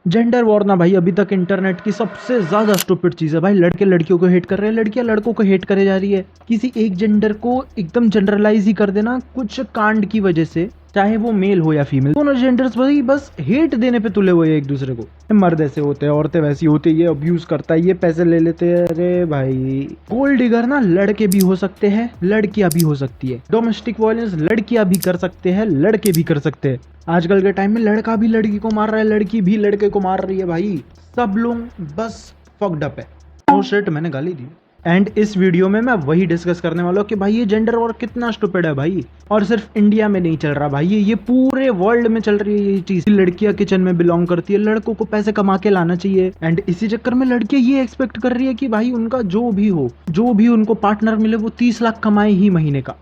Gender war ना भाई अभी तक इंटरनेट की सबसे ज्यादा स्टूपिड चीज है भाई। लड़के लड़कियों को हेट कर रहे हैं, लड़कियां लड़कों को हेट करे जा रही है। किसी एक जेंडर को एकदम जनरलाइज ही कर देना कुछ कांड की वजह से, चाहे वो मेल हो या फीमेल, दोनों जेंडर्स भाई बस हेट देने पे तुले हुए हैं एक दूसरे को। मर्द ऐसे होते हैं, औरतें वैसी होती है, ये अब्यूज करता है, ये पैसे ले लेते हैं। अरे भाई गोल्ड डिगर ना लड़के भी हो सकते हैं, लड़कियां भी हो सकती है। डोमेस्टिक वायलेंस लड़कियां भी कर सकते हैं, लड़के भी कर सकते हैं। आजकल के टाइम में लड़का भी लड़की को मार रहा है, लड़की भी लड़के को मार रही है भाई। सब लोग बस फक्ड अप है। ओ शिट, मैंने गाली दी। एंड इस वीडियो में मैं वही डिस्कस करने वाला हूँ कि भाई ये जेंडर वॉर कितना स्टूपिड है भाई। और सिर्फ इंडिया में नहीं चल रहा भाई, ये पूरे वर्ल्ड में चल रही है ये चीज। लड़कियां किचन में बिलोंग करती है, लड़कों को पैसे कमा के लाना चाहिए। एंड इसी चक्कर में लड़कियां ये एक्सपेक्ट कर रही है कि भाई उनका जो भी हो, जो भी उनको पार्टनर मिले वो 30 लाख कमाए ही महीने का।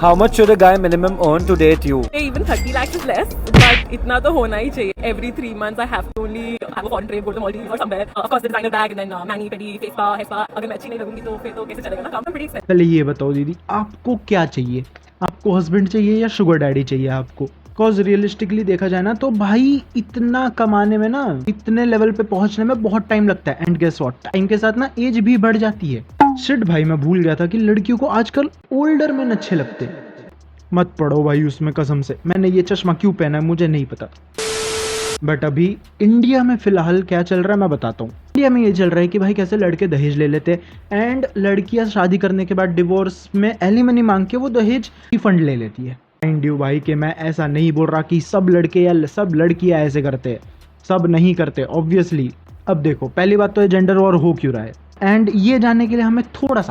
How much should a guy minimum earn to date you? Even 30 lakhs is less, but इतना तो होना ही चाहिए. Every 3 months I have to only have a foreign trip, go to the Maldives or somewhere. Of course the designer bag and then mani, pedi, face spa, hair spa. अगर मैं अच्छी नहीं लगूंगी तो फिर तो कैसे चलेगा ना काम? pretty expensive. पहले ये बताओ दीदी, आपको क्या चाहिए? आपको हस्बैंड चाहिए या शुगर डैडी चाहिए आपको? बिकॉज रियलिस्टिकली देखा जाए ना तो भाई इतना कमाने में ना, इतने लेवल पे पहुंचने में बहुत टाइम लगता है। एंड गेस व्हाट, टाइम के साथ ना एज भी बढ़ जाती है। शिट भाई, मैं भूल गया था कि लड़कियों को आजकल ओल्डर मैन अच्छे लगते। मत पढ़ो भाई उसमें कसम से। मैंने ये चश्मा क्यों पहना है मुझे नहीं पता। बट अभी इंडिया में फिलहाल क्या चल रहा है मैं बताता हूँ। इंडिया में ये चल रहा है कि भाई कैसे लड़के दहेज ले लेते हैं एंड लड़कियां शादी करने के बाद डिवोर्स में एलिमनी मांग के वो दहेज रिफंड ले लेती है। माइंड यू भाई कि मैं ऐसा नहीं बोल रहा कि सब लड़के या सब लड़कियां ऐसे करते हैं, सब नहीं करते ऑब्वियसली। अब देखो, पहली बात तो ये जेंडर वॉर हो क्यों रहा है, एंड ये जानने के लिए हमें थोड़ा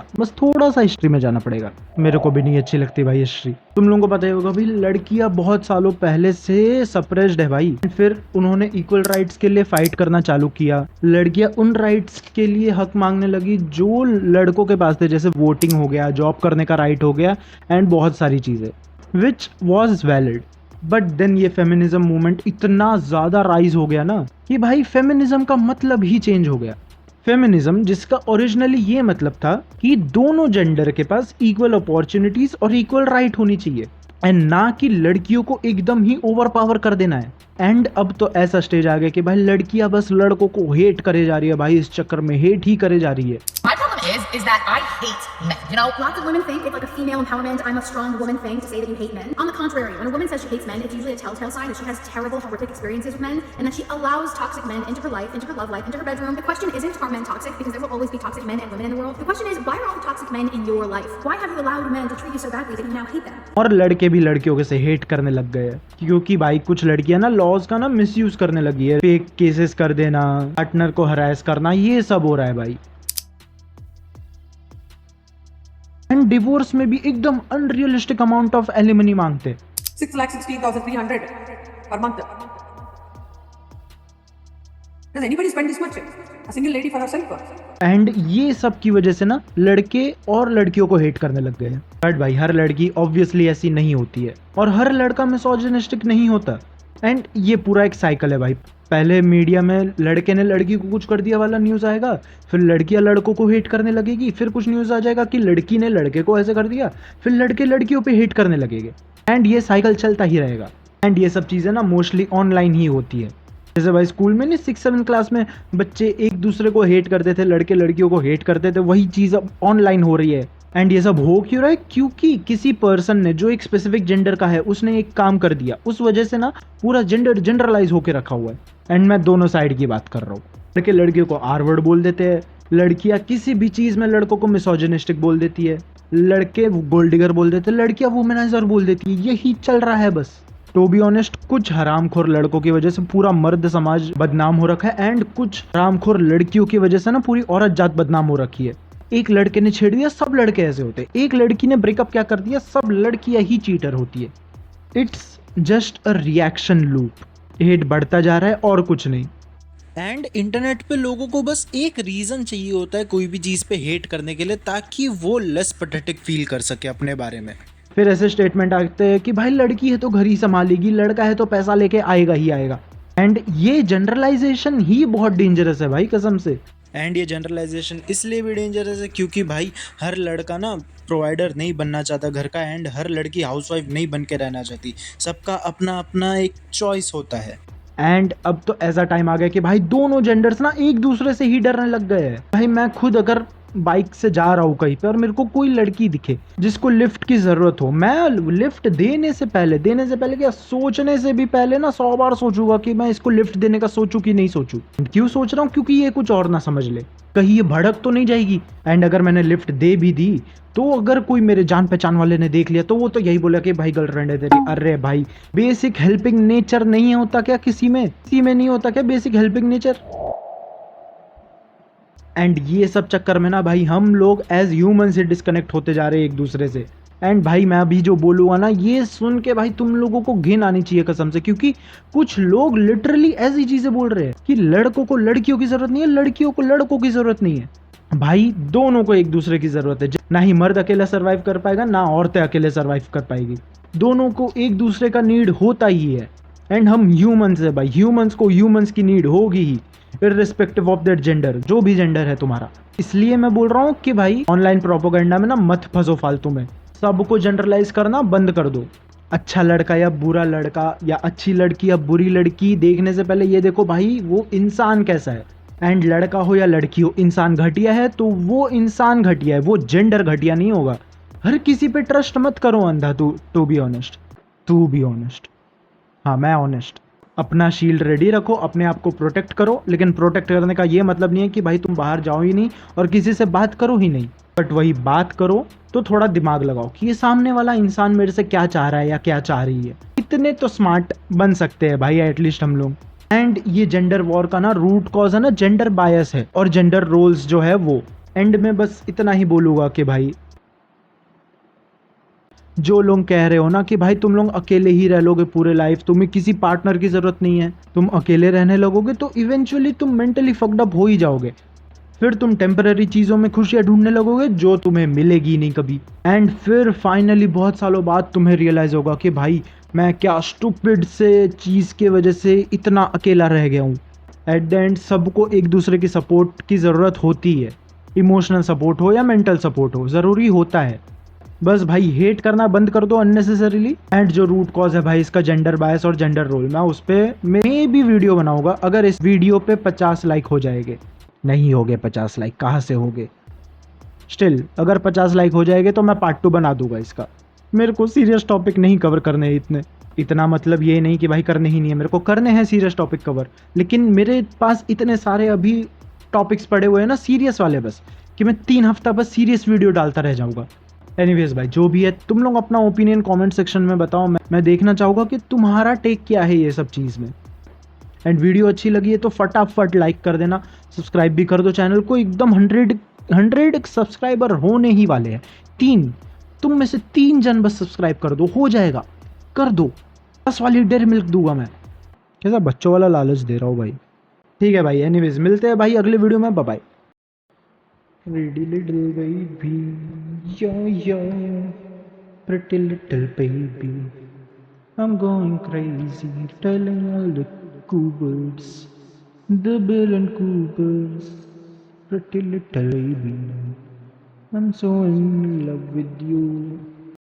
सा हिस्ट्री में जाना पड़ेगा। मेरे को भी नहीं अच्छी लगती भाई हिस्ट्री, तुम लोगों को पता ही होगा भाई। लड़कियां बहुत सालों पहले से सप्रेस्ड है भाई, फिर उन्होंने इक्वल राइट्स के लिए फाइट करना चालू किया। लड़कियां उन राइट्स के लिए हक मांगने लगी जो लड़कों के पास थे, जैसे वोटिंग हो गया, जॉब करने का राइट हो गया एंड बहुत सारी चीजें, which was valid. But then ये फेमिनिज्म मूवमेंट इतना ज्यादा राइज हो गया ना कि भाई फेमिनिज्म का मतलब ही चेंज हो गया। फेमिनिज्म जिसका ओरिजिनली ये मतलब था कि दोनों जेंडर के पास इक्वल अपॉर्चुनिटीज और इक्वल राइट होनी चाहिए, एंड ना कि लड़कियों को एकदम ही ओवर पावर कर देना है। एंड अब तो ऐसा स्टेज आ गया कि भाई लड़कियां बस लड़कों को हेट करे जा रही है भाई, इस चक्कर में हेट ही करे जा रही है। My problem is that I hate men. You know, lots of women think it's like a female empowerment, I'm a strong woman thing to say that you hate men. On the contrary, when a woman says she hates men, it's usually a telltale sign that she has terrible, horrific experiences with men, and that she allows toxic men into her life, into her love life, into her bedroom. The question isn't, are men toxic? Because there will always be toxic men and women in the world. The question is, why are all the toxic men in your life? Why have you allowed men to treat you so badly that you now hate them? और लड़के भी लड़कियों के से hate करने लग गए हैं, क्योंकि भाई कुछ लड़कियां ना लॉज का ना मिसयूज करने लगी है। फेक केसेस कर देना, पार्टनर को हरास करना, ये सब हो रहा है भाई। एंड डिवोर्स में भी एकदम अनरियलिस्टिक अमाउंट ऑफ एलिमनी मांगते। 6,16,300 per month. Does anybody spend this much? A single lady for herself? And ये सब की वजह से ना लड़के और लड़कियों को हेट करने लग गए हैं। बट भाई हर लड़की ऑब्वियसली ऐसी नहीं होती है और हर लड़का मिसोजिनिस्टिक नहीं होता। एंड ये पूरा एक साइकिल है भाई। पहले मीडिया में लड़के ने लड़की को कुछ कर दिया वाला न्यूज़ आएगा, फिर लड़कियां लड़कों को हेट करने लगेगी, फिर कुछ न्यूज़ आ जाएगा कि लड़की ने लड़के को ऐसे कर दिया, फिर लड़के लड़कियों पे हेट करने लगेंगे। एंड ये साइकिल चलता ही रहेगा। एंड ये सब चीज़ें ना मोस्टली ऑनलाइन ही होती है। जैसे भाई स्कूल में नहीं 6-7 क्लास में बच्चे एक दूसरे को हेट करते थे, लड़के लड़कियों को हेट करते थे, वही चीज़ अब ऑनलाइन हो रही है। एंड ये सब हो क्यों रहा है? क्योंकि किसी पर्सन ने जो एक स्पेसिफिक जेंडर का है उसने एक काम कर दिया, उस वजह से ना पूरा जेंडर जनरलाइज होके रखा हुआ है। एंड मैं दोनों साइड की बात कर रहा हूँ। लड़के लड़कियों को आर वर्ड बोल देते हैं, लड़कियां किसी भी चीज़ में लड़कों को मिसोजिनिस्टिक बोल देती है, लड़के गोल्ड डिगर बोल देते हैं, लड़कियां वुमेनाइजर बोल देती है। यही चल रहा है बस। टू बी ऑनेस्ट, कुछ हरामखोर लड़कों की वजह से पूरा मर्द समाज बदनाम हो रखा है, एंड कुछ हरामखोर लड़कियों की वजह से ना पूरी औरत जात बदनाम हो रखी है। एक लड़के ने छेड़ दिया, सब लड़के ऐसे होते हैं। एक लड़की ने ब्रेकअप क्या कर दिया, सब लड़कियां ही चीटर होती है। It's just a reaction loop. Hate बढ़ता जा रहा है और कुछ नहीं। एंड इंटरनेट पे लोगों को बस एक रीज़न चाहिए होता है कोई भी चीज़ पे हेट करने के लिए, ताकि वो लेस पैथेटिक फील कर सके अपने बारे में। फिर ऐसे स्टेटमेंट आते हैं कि भाई लड़की है तो घर ही संभालेगी, लड़का है तो पैसा लेके आएगा ही आएगा। एंड ये जनरलाइजेशन ही बहुत डेंजरस है भाई, कसम से। एंड ये जनरलाइजेशन इसलिए भी डेंजरस है क्योंकि भाई हर लड़का ना प्रोवाइडर नहीं बनना चाहता घर का, एंड हर लड़की हाउसवाइफ नहीं बन के रहना चाहती। सबका अपना अपना एक चॉइस होता है। एंड अब तो ऐसा टाइम आ गया कि भाई दोनों जेंडर्स ना एक दूसरे से ही डरने लग गए हैं। भाई मैं खुद अगर बाइक से जा रहा हूँ कहीं पे और मेरे को कोई लड़की दिखे जिसको लिफ्ट की जरूरत हो, मैं लिफ्ट देने से पहले क्या सोचने से भी पहले ना 100 बार सोचूंगा कि मैं इसको लिफ्ट देने का सोचूं कि नहीं सोचूं। क्यों सोच रहा हूँ? क्योंकि ये कुछ और ना समझ ले, कहीं ये भड़क तो नहीं जाएगी। एंड अगर मैंने लिफ्ट दे भी दी तो अगर कोई मेरे जान पहचान वाले ने देख लिया तो वो तो यही बोला कि भाई गर्लफ्रेंड है तेरी। अरे भाई बेसिक हेल्पिंग नेचर नहीं होता क्या किसी में नहीं होता क्या बेसिक हेल्पिंग नेचर? एंड ये सब चक्कर में ना भाई हम लोग एज ह्यूमन से डिस्कनेक्ट होते जा रहे हैं एक दूसरे से। एंड भाई मैं अभी जो बोलूँगा ना ये सुन के भाई तुम लोगों को घिन आनी चाहिए कसम से, क्योंकि कुछ लोग लिटरली ऐसी चीजें बोल रहे हैं कि लड़कों को लड़कियों की जरूरत नहीं है, लड़कियों को लड़कों की जरूरत नहीं है। भाई दोनों को एक दूसरे की जरूरत है। ना ही मर्द अकेला सर्वाइव कर पाएगा ना औरतें अकेले सर्वाइव कर पाएगी। दोनों को एक दूसरे का नीड होता ही है। एंड हम ह्यूमंस है भाई, ह्यूमंस को ह्यूमंस की नीड होगी ही इररिस्पेक्टिव ऑफ दैट जेंडर, जो भी जेंडर है तुम्हारा। इसलिए मैं बोल रहा हूँ कि भाई ऑनलाइन प्रोपोगेंडा में ना मत फंसो फालतू में, सबको जनरलाइज करना बंद कर दो। अच्छा लड़का या बुरा लड़का या अच्छी लड़की या बुरी लड़की देखने से पहले ये देखो भाई वो इंसान कैसा है। एंड लड़का हो या लड़की हो, इंसान घटिया है तो वो इंसान घटिया है, वो जेंडर घटिया नहीं होगा। हर किसी पे ट्रस्ट मत करो अंधा। टू बी ऑनेस्ट हाँ मैं ऑनेस्ट। अपना शील्ड रेडी रखो, अपने आप को प्रोटेक्ट करो, लेकिन प्रोटेक्ट करने का ये मतलब नहीं है कि भाई तुम बाहर जाओ ही नहीं और किसी से बात करो ही नहीं। बट वही बात करो तो थोड़ा दिमाग लगाओ कि ये सामने वाला इंसान मेरे से क्या चाह रहा है या क्या चाह रही है। इतने तो स्मार्ट बन सकते हैं भाई एटलीस्ट हम लोग। एंड ये जेंडर वॉर का ना रूट कॉज है ना जेंडर बायस है और जेंडर रोल्स जो है वो। एंड में बस इतना ही बोलूँगा कि भाई जो लोग कह रहे हो ना कि भाई तुम लोग अकेले ही रह लोगे पूरे लाइफ, तुम्हें किसी पार्टनर की जरूरत नहीं है, तुम अकेले रहने लगोगे तो इवेंचुअली तुम मेंटली फक्ड अप हो ही जाओगे। फिर तुम टेम्पररी चीज़ों में खुशियाँ ढूंढने लगोगे जो तुम्हें मिलेगी नहीं कभी। एंड फिर फाइनली बहुत सालों बाद तुम्हें रियलाइज होगा कि भाई मैं क्या स्टूपिड से चीज़ के वजह से इतना अकेला रह गया हूँ। एट द एंड सबको एक दूसरे की सपोर्ट की ज़रूरत होती है, इमोशनल सपोर्ट हो या मेंटल सपोर्ट हो, ज़रूरी होता है। बस भाई हेट करना बंद कर दो अननेसेसरीली। एंड जो रूट कॉज है भाई इसका जेंडर बायस और जेंडर रोल, मैं उस पर मैं भी वीडियो बनाऊंगा अगर इस वीडियो पे 50 लाइक हो जाएंगे। नहीं हो गए 50 लाइक, कहाँ से हो गए? स्टिल अगर 50 लाइक हो जाएंगे तो मैं पार्ट 2 बना दूंगा इसका। मेरे को सीरियस टॉपिक नहीं कवर करने हैं इतना मतलब ये नहीं कि भाई करने ही नहीं है, मेरे को करने हैं सीरियस टॉपिक कवर, लेकिन मेरे पास इतने सारे अभी टॉपिक्स पड़े हुए हैं ना सीरियस वाले बस, कि मैं 3 हफ्ता बस सीरियस वीडियो डालता रह जाऊँगा। एनीवेज भाई जो भी है तुम लोग अपना ओपिनियन कमेंट सेक्शन में बताओ, मैं देखना चाहूँगा कि तुम्हारा टेक क्या है ये सब चीज़ में। एंड वीडियो अच्छी लगी है तो फटाफट लाइक कर देना, सब्सक्राइब भी कर दो चैनल को। एकदम 100 सब्सक्राइबर होने ही वाले हैं। 3 तुम में से 3 जन बस सब्सक्राइब कर दो, हो जाएगा, कर दो। 10 वाली डेयरी मिल्क दूंगा मैं, कैसा बच्चों वाला लालच दे रहा हूँ भाई। ठीक है भाई, एनीवेज मिलते हैं भाई अगले वीडियो में, bye bye. Pretty little baby, yeah, pretty little baby, I'm going crazy, telling all the cougars, the bill and cougars, pretty little baby, I'm so in love with you.